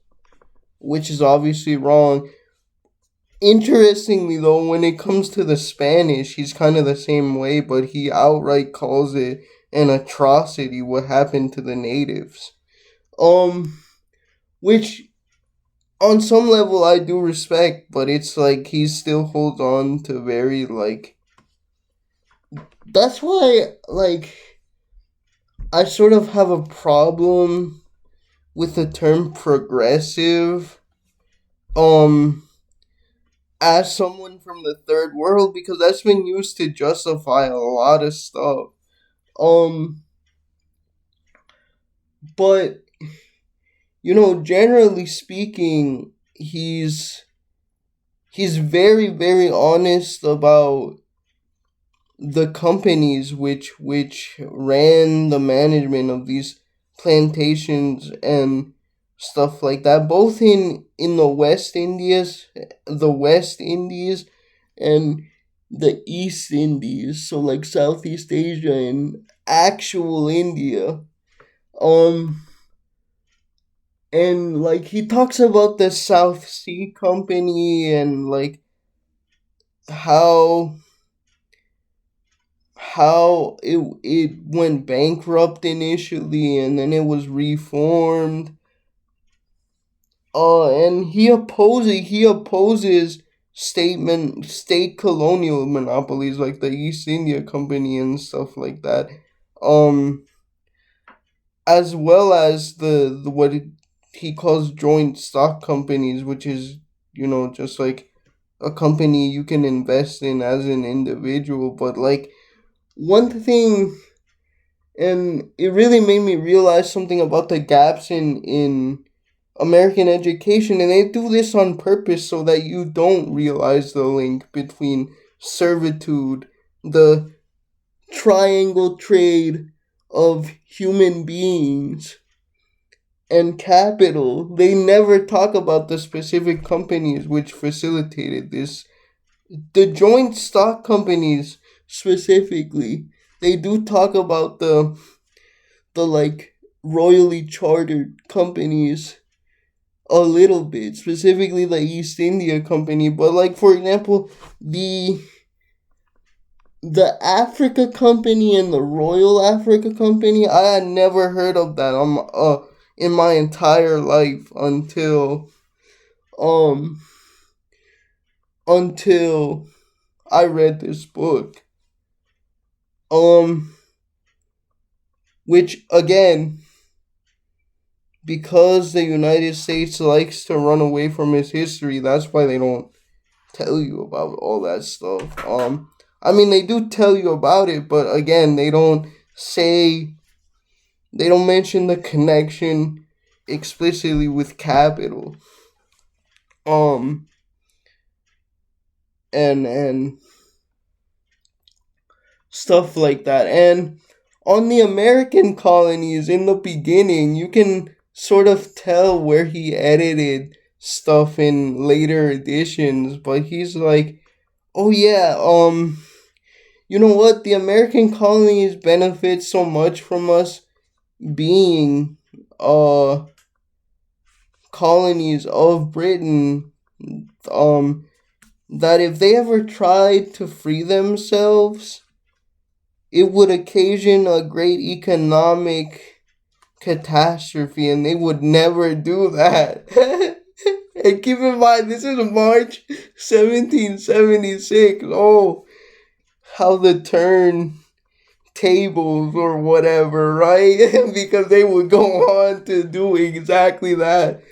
which is obviously wrong. Interestingly, though, when it comes to the Spanish, he's kind of the same way, but he outright calls it an atrocity what happened to the natives. Which on some level I do respect, but it's like he still holds on to very like. That's why like I sort of have a problem with the term progressive. Um, as someone from the third world, because that's been used to justify a lot of stuff. Um, but generally speaking, he's very very honest about the companies which ran the management of these plantations and stuff like that, both in the West Indies and the East Indies, so like Southeast Asia and actual India. um and like he talks about the South Sea Company and like how it went bankrupt initially and then it was reformed. And he opposes state colonial monopolies like the East India Company and stuff like that. Um, as well as the what he calls joint stock companies, which is just like a company you can invest in as an individual. But like one thing, and it really made me realize something about the gaps in American education, and they do this on purpose so that you don't realize the link between servitude, the triangle trade of human beings, and capital. They never talk about the specific companies which facilitated this. The joint stock companies specifically, they do talk about the like royally chartered companies a little bit, specifically the East India Company. But like for example, the Africa Company and the Royal Africa Company, I had never heard of that in my entire life um until I read this book. Um, which again, because the United States likes to run away from its history, that's why they don't tell you about all that stuff. I mean, they do tell you about it, but again, they don't mention the connection explicitly with capital. Um, and stuff like that. And on the American colonies in the beginning, you can sort of tell where he edited stuff in later editions, but he's like, "Oh yeah, you know what? The American colonies benefit so much from us being uh colonies of Britain, um that if they ever tried to free themselves, it would occasion a great economic catastrophe, and they would never do that." And keep in mind, this is March 1776. Oh, how the turn tables or whatever, right? Because they would go on to do exactly that,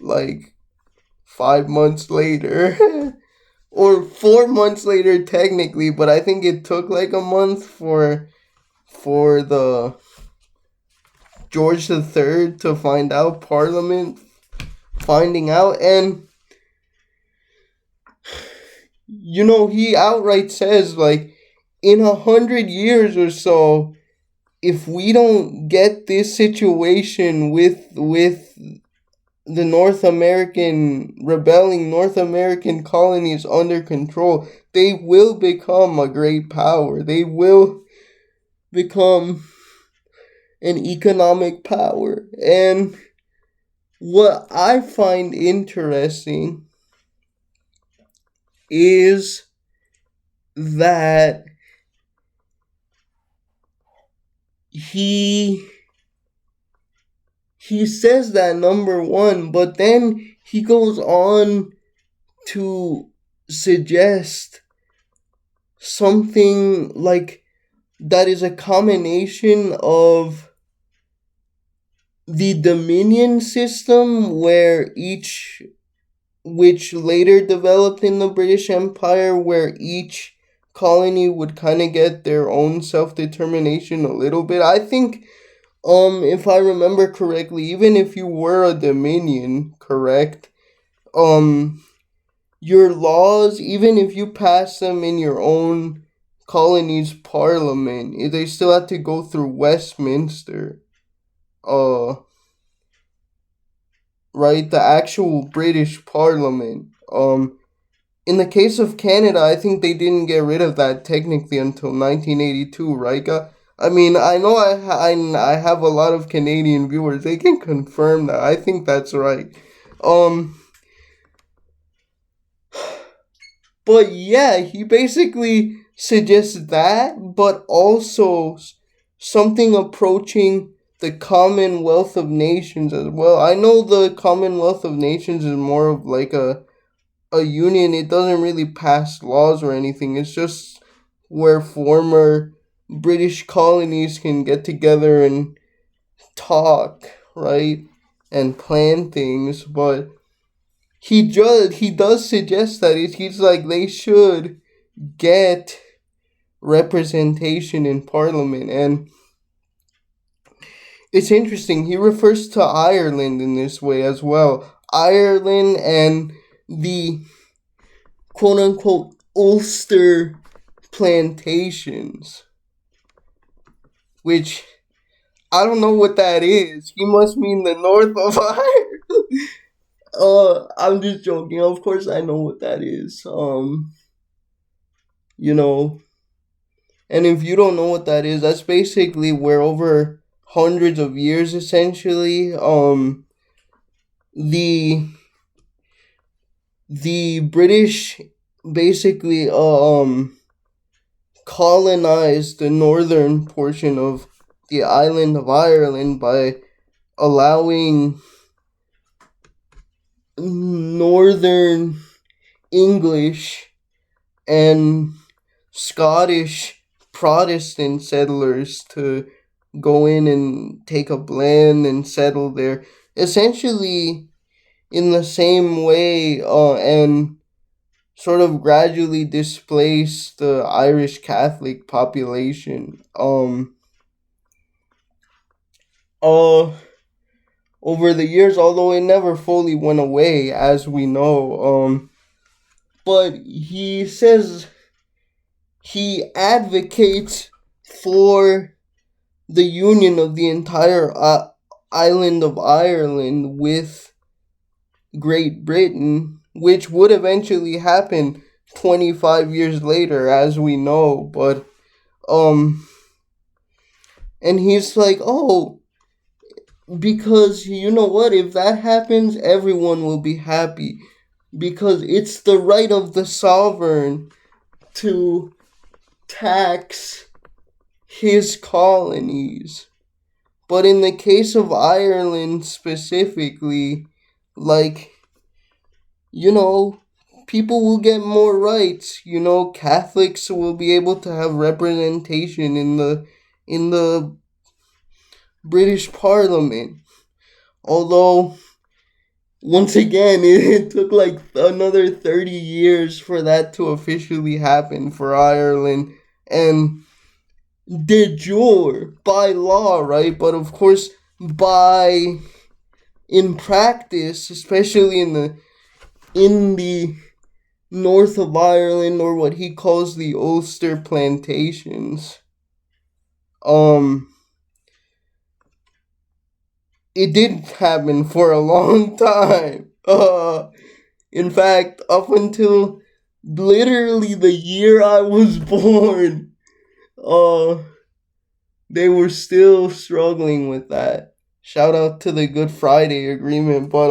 like 5 months later. Or 4 months later technically, but I think it took like a month for the George the Third to find out, Parliament finding out. And he outright says, like, in 100 years or so, if we don't get this situation with the North American colonies under control, they will become a great power. They will become an economic power. And what I find interesting is that he says that, number one, but then he goes on to suggest something like that is a combination of the Dominion system, which later developed in the British Empire, where each colony would kind of get their own self-determination a little bit. I think, if I remember correctly, even if you were a Dominion, correct, your laws, even if you pass them in your own colony's parliament, they still have to go through Westminster. Right, the actual British Parliament. In the case of Canada, I think they didn't get rid of that technically until 1982, right? I mean, I know I have a lot of Canadian viewers. They can confirm that. I think that's right. But yeah, he basically suggests that, but also something approaching the Commonwealth of Nations as well. I know the Commonwealth of Nations is more of like a union. It doesn't really pass laws or anything. It's just where former British colonies can get together and talk, right? And plan things. But he does suggest that he's like, they should get representation in Parliament. And it's interesting, he refers to Ireland in this way as well. Ireland and the quote unquote Ulster plantations, which I don't know what that is. He must mean the north of Ireland. I'm just joking. Of course I know what that is. You know, and if you don't know what that is, that's basically where over hundreds of years, essentially, the British basically colonized the northern portion of the island of Ireland by allowing northern English and Scottish Protestant settlers to go in and take up land and settle there, essentially in the same way, and sort of gradually displace the Irish Catholic population. Uh, Over the years, although it never fully went away, as we know. But he says he advocates for the union of the entire island of Ireland with Great Britain, which would eventually happen 25 years later, as we know. But, and he's like, oh, because you know what, if that happens, everyone will be happy. Because it's the right of the sovereign to tax his colonies. But in the case of Ireland specifically, like, you know, people will get more rights. You know, Catholics will be able to have representation in the British Parliament. Although once again, it took like another 30 years for that to officially happen for Ireland, and de jure by law, right? But of course, by in practice, especially in the north of Ireland, or what he calls the Ulster plantations, um, it didn't happen for a long time. In fact, up until literally the year I was born, uh, they were still struggling with that. Shout out to the Good Friday Agreement, but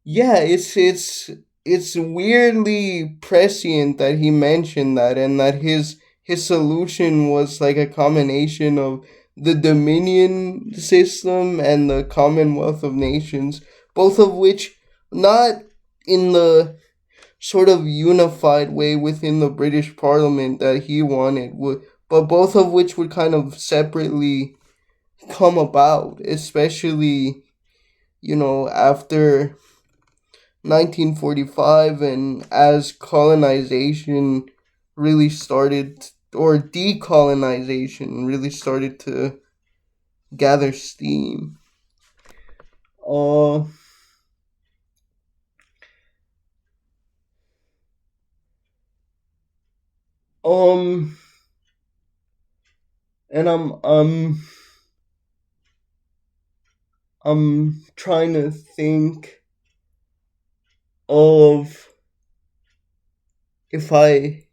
yeah, it's weirdly prescient that he mentioned that, and that his solution was like a combination of the Dominion system and the Commonwealth of Nations, both of which not in the sort of unified way within the British Parliament that he wanted, but both of which would kind of separately come about, especially, after 1945, and as colonization really started, or decolonization really started to gather steam. Uh, um, and I'm trying to think of if I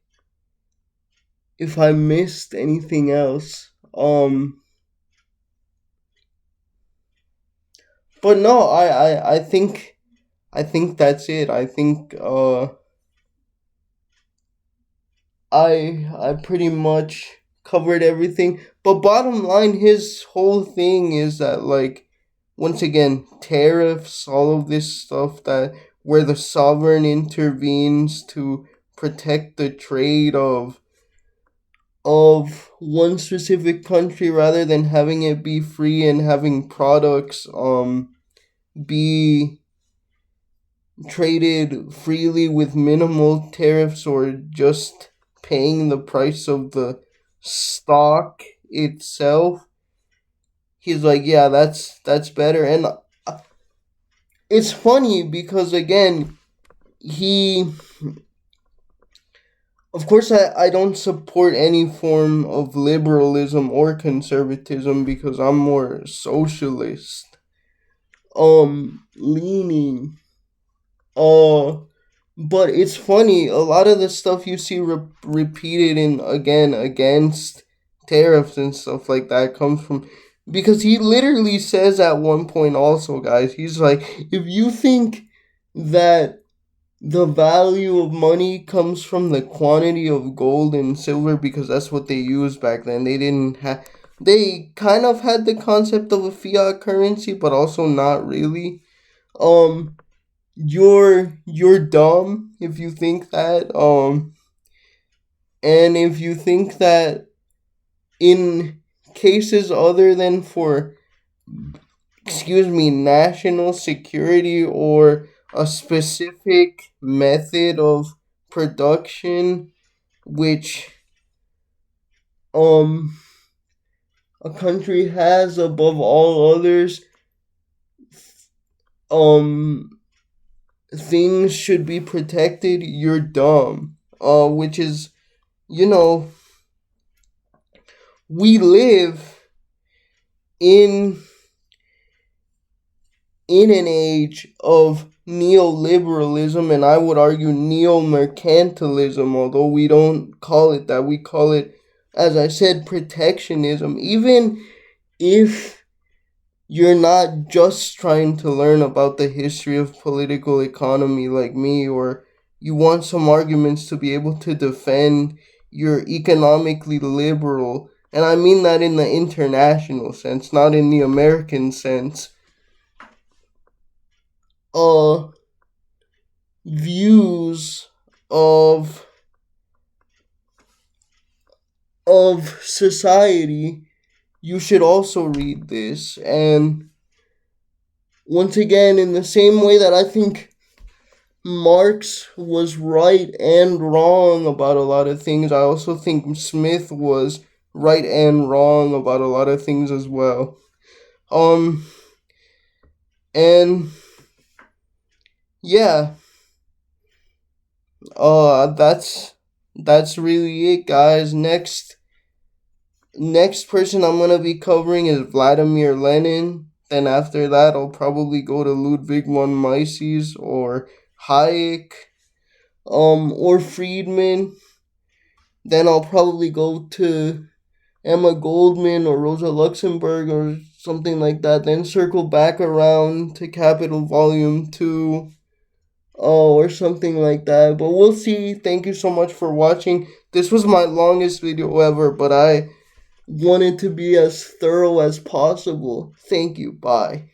missed anything else. But no, I think that's it. I think I pretty much covered everything. But bottom line, his whole thing is that, like, once again, tariffs, all of this stuff, that where the sovereign intervenes to protect the trade of one specific country, rather than having it be free and having products be traded freely with minimal tariffs, or just paying the price of the stock itself. He's like, yeah, that's better. And it's funny because, again, he, of course, I don't support any form of liberalism or conservatism, because I'm more socialist leaning. uh But it's funny, a lot of the stuff you see repeated in, again, against tariffs and stuff like that, comes from, because he literally says at one point also, guys, he's like, if you think that the value of money comes from the quantity of gold and silver, because that's what they used back then. They didn't have, they kind of had the concept of a fiat currency, but also not really. Um, you're dumb if you think that. And if you think that in cases other than for, excuse me, national security or a specific method of production which um a country has above all others, um things should be protected, you're dumb. Which is, you know, we live in an age of neoliberalism, and I would argue neo-mercantilism, although we don't call it that. We call it, as I said, protectionism. Even if you're not just trying to learn about the history of political economy like me, or you want some arguments to be able to defend your economically liberal, and I mean that in the international sense, not in the American sense, uh views of society, you should also read this. And once again, in the same way that I think Marx was right and wrong about a lot of things, I also think Smith was right and wrong about a lot of things as well. Um and yeah, that's really it, guys. Next person I'm gonna be covering is Vladimir Lenin. Then after that, I'll probably go to Ludwig von Mises or Hayek, or Friedman. Then I'll probably go to Emma Goldman or Rosa Luxemburg or something like that. Then circle back around to Capital Volume 2, or something like that. But we'll see. Thank you so much for watching. This was my longest video ever, but I wanted to be as thorough as possible. Thank you. Bye.